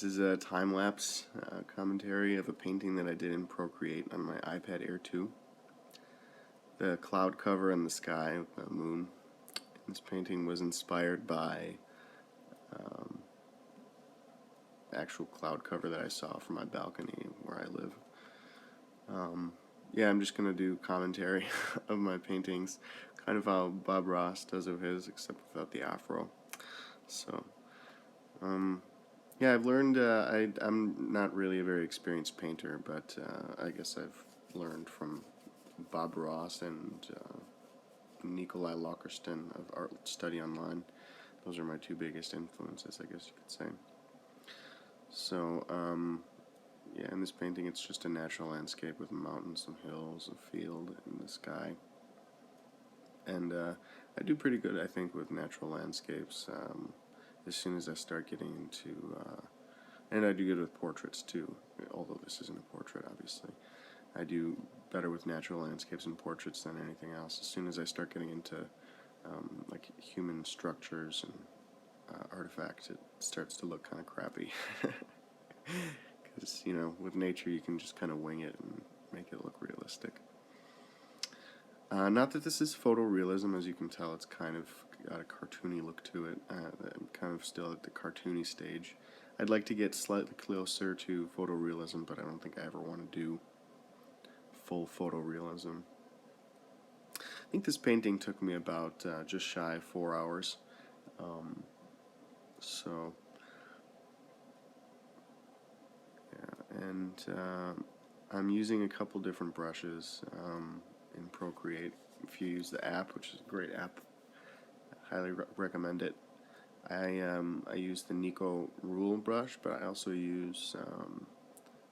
This is a time-lapse commentary of a painting that I did in ProCreate on my iPad Air 2. The cloud cover in the sky, the moon. This painting was inspired by the actual cloud cover that I saw from my balcony where I live. Yeah, I'm just going to do commentary of my paintings, kind of how Bob Ross does of his, except without the afro. So, yeah, I've learned, I'm not really a very experienced painter, but I guess I've learned from Bob Ross and Nikolai Lockerston of Art Study Online. Those are my two biggest influences, I guess you could say. So, yeah, in this painting it's just a natural landscape with mountains, some hills, a field, and the sky. And I do pretty good, I think, with natural landscapes. As soon as I start getting into, and I do good with portraits too, although this isn't a portrait, obviously. I do better with natural landscapes and portraits than anything else. As soon as I start getting into like human structures and artifacts, it starts to look kind of crappy. Because, you know, with nature you can just kind of wing it and make it look realistic. Not that this is photorealism, as you can tell, it's kind of got a cartoony look to it. I'm kind of still at the cartoony stage. I'd like to get slightly closer to photorealism, but I don't think I ever want to do full photorealism. I think this painting took me about just shy of 4 hours. So, yeah, and I'm using a couple different brushes in ProCreate. If you use the app, which is a great app, I highly recommend it. I use the Nico Rule brush, but I also use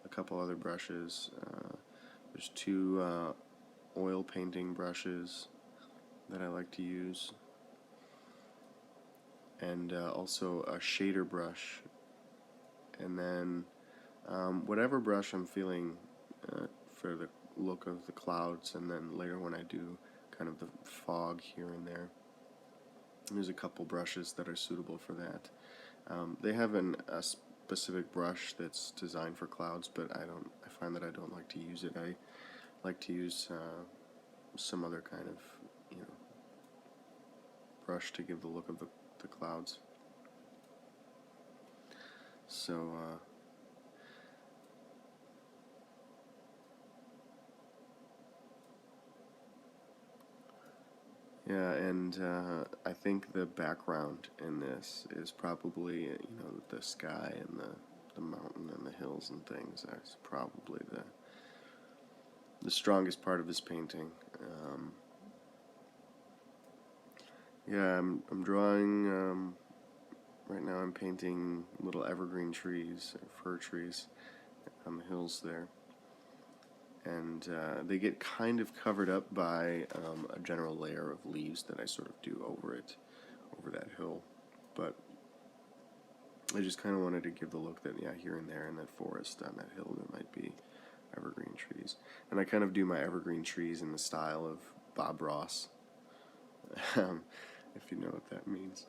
a couple other brushes. There's two oil painting brushes that I like to use, and also a shader brush, and then whatever brush I'm feeling for the look of the clouds, and then later when I do kind of the fog here and there. There's a couple brushes that are suitable for that. They have a specific brush that's designed for clouds, but I find that I don't like to use it. I like to use some other kind of, you know, brush to give the look of the clouds. So yeah, and I think the background in this is probably, you know, the sky and the mountain and the hills and things. That's probably the strongest part of this painting. Yeah, I'm drawing, right now I'm painting little evergreen trees, fir trees on the hills there. And they get kind of covered up by a general layer of leaves that I sort of do over it, over that hill. But I just kind of wanted to give the look that, yeah, here and there in that forest on that hill there might be evergreen trees. And I kind of do my evergreen trees in the style of Bob Ross, if you know what that means.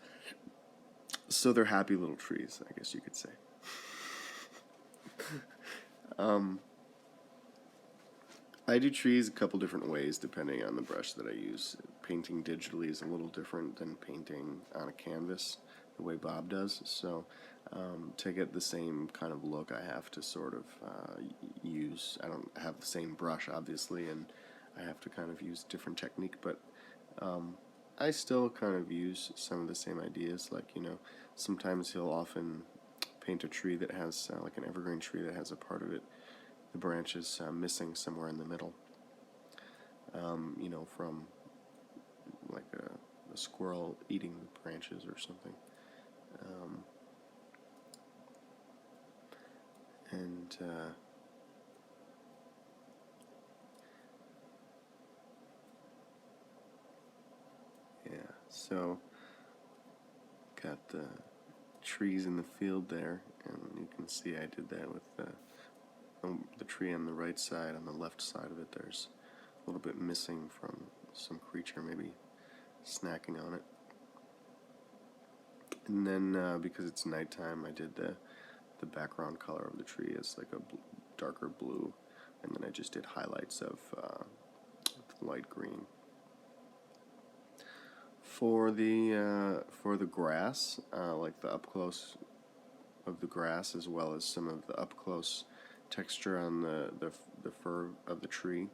So they're happy little trees, I guess you could say. I do trees a couple different ways depending on the brush that I use. Painting digitally is a little different than painting on a canvas the way Bob does. So to get the same kind of look, I have to sort of use, I don't have the same brush obviously, and I have to kind of use different technique, but I still kind of use some of the same ideas. Like, you know, sometimes he'll often paint a tree that has like an evergreen tree that has a part of it, the branches missing somewhere in the middle, you know, from like a squirrel eating the branches or something. And yeah, so got the trees in the field there, and you can see I did that with the tree on the right side. On the left side of it, there's a little bit missing from some creature maybe snacking on it. And then because it's nighttime, I did the the background color of the tree is like a darker blue, and then I just did highlights of light green. For the grass, like the up close of the grass, as well as some of the up close texture on the fur of the tree,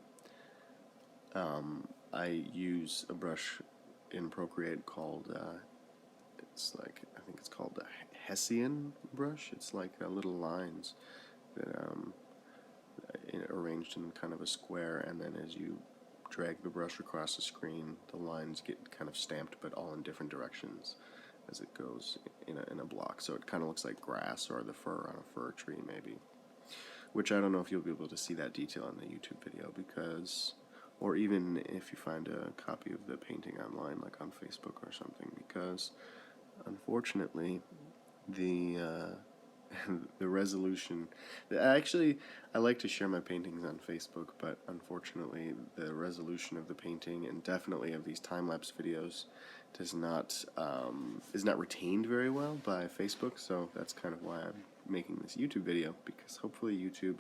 I use a brush in ProCreate called I think it's called a Hessian brush. It's like little lines that arranged in kind of a square, and then as you drag the brush across the screen, the lines get kind of stamped, but all in different directions as it goes in a block. So it kind of looks like grass or the fur on a fir tree, maybe. Which I don't know if you'll be able to see that detail in the YouTube video, because, or even if you find a copy of the painting online, like on Facebook or something, because unfortunately the the resolution. Actually, I like to share my paintings on Facebook, but unfortunately, the resolution of the painting, and definitely of these time-lapse videos, is not retained very well by Facebook. So that's kind of why I'm making this YouTube video, because hopefully YouTube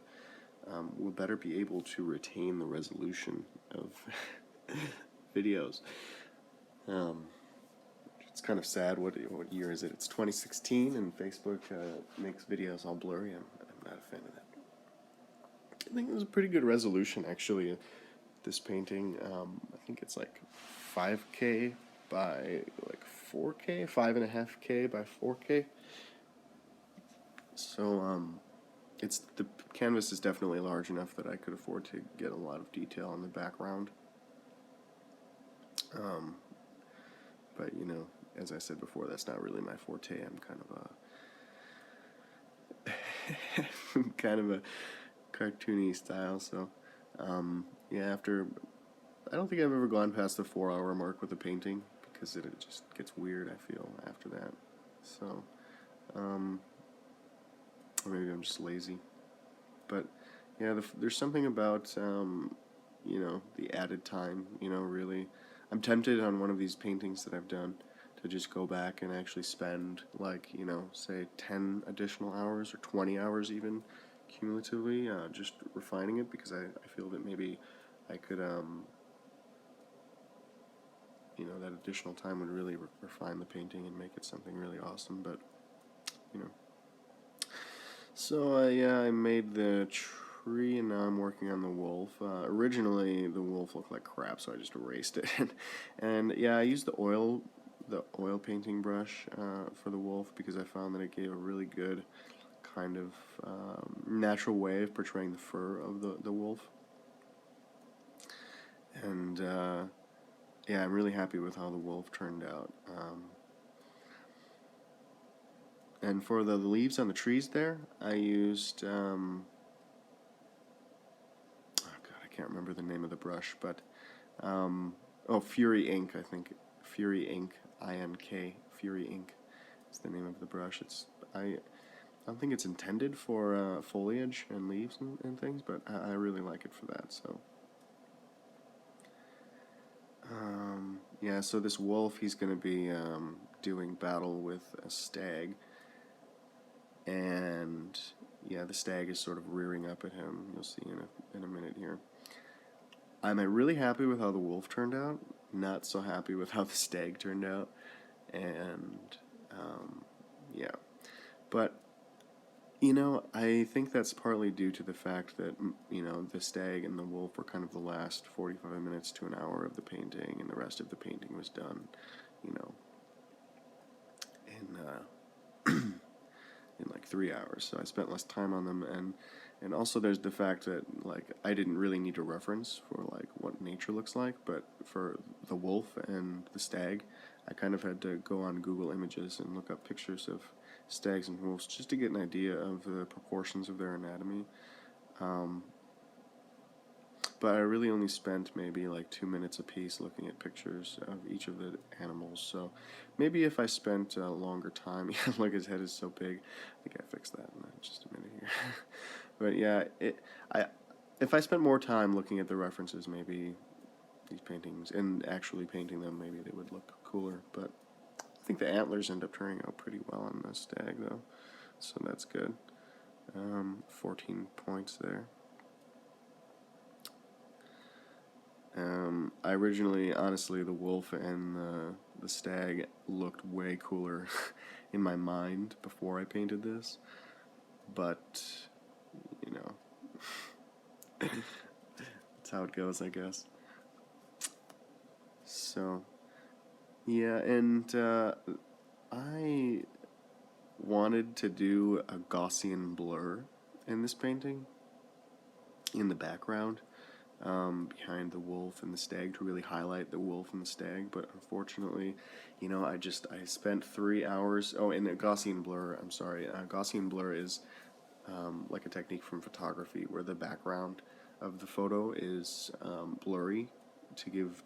will better be able to retain the resolution of videos. It's kind of sad. What year is it? It's 2016, and Facebook makes videos all blurry. I'm not a fan of that. I think it was a pretty good resolution, actually. This painting, I think it's like 5K by like 4K, 5.5K by 4K. So the canvas is definitely large enough that I could afford to get a lot of detail in the background. But you know, as I said before, that's not really my forte. I'm kind of a cartoony style. So yeah, I don't think I've ever gone past the 4-hour mark with a painting, because it just gets weird, I feel, after that. So or maybe I'm just lazy. But yeah, there's something about you know, the added time. You know, really, I'm tempted on one of these paintings that I've done to just go back and actually spend, like, you know, say 10 additional hours or 20 hours even cumulatively, just refining it, because I feel that maybe I could, you know, that additional time would really refine the painting and make it something really awesome. But you know, so yeah, I made the tree, and now I'm working on the wolf. Originally the wolf looked like crap, so I just erased it. And yeah, I used the oil painting brush for the wolf, because I found that it gave a really good kind of natural way of portraying the fur of the wolf. And yeah, I'm really happy with how the wolf turned out. And for the leaves on the trees there, I used oh god, I can't remember the name of the brush, but Fury Ink, I think. Fury Ink, INK, Fury Ink is the name of the brush. I don't think it's intended for foliage and leaves and things, but I really like it for that. So yeah, so this wolf, he's going to be doing battle with a stag, and yeah, the stag is sort of rearing up at him. You'll see in a minute here. I'm really happy with how the wolf turned out, not so happy with how the stag turned out, and yeah. But you know, I think that's partly due to the fact that, you know, the stag and the wolf were kind of the last 45 minutes to an hour of the painting, and the rest of the painting was done, you know, in like 3 hours. So I spent less time on them, and also there's the fact that, like, I didn't really need a reference for like what nature looks like, but for the wolf and the stag, I kind of had to go on Google Images and look up pictures of stags and wolves just to get an idea of the proportions of their anatomy. But I really only spent maybe like 2 minutes apiece looking at pictures of each of the animals. So maybe if I spent a longer time, look, his head is so big. I think I fixed that in just a minute here. But yeah, if I spent more time looking at the references, maybe these paintings, and actually painting them, maybe they would look cooler. But I think the antlers end up turning out pretty well on the stag, though, so that's good. 14 points there. I originally, honestly, the wolf and the stag looked way cooler in my mind before I painted this, but, you know, that's how it goes, I guess. So, yeah, and I wanted to do a Gaussian blur in this painting, in the background, behind the wolf and the stag, to really highlight the wolf and the stag, but unfortunately, you know, I spent 3 hours, oh, and a Gaussian blur, I'm sorry, Gaussian blur is like a technique from photography where the background of the photo is blurry to give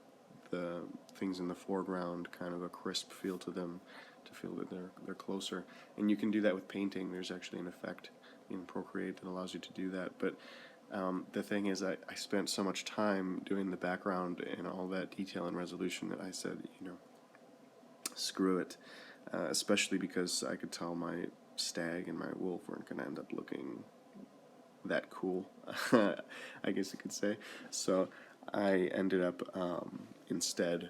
the things in the foreground kind of a crisp feel to them, to feel that they're closer. And you can do that with painting. There's actually an effect in ProCreate that allows you to do that. But the thing is, I spent so much time doing the background and all that detail and resolution that I said, you know, screw it. Especially because I could tell my stag and my wolf weren't going to end up looking that cool, I guess you could say. So I ended up instead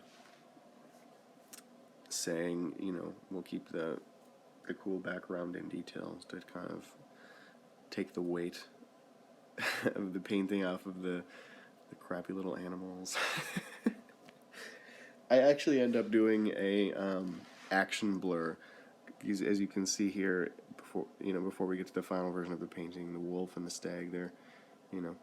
saying, you know, we'll keep the cool background and details to kind of take the weight of the painting off of the crappy little animals. I actually end up doing a action blur, because as you can see here, before we get to the final version of the painting, the wolf and the stag, they're, you know,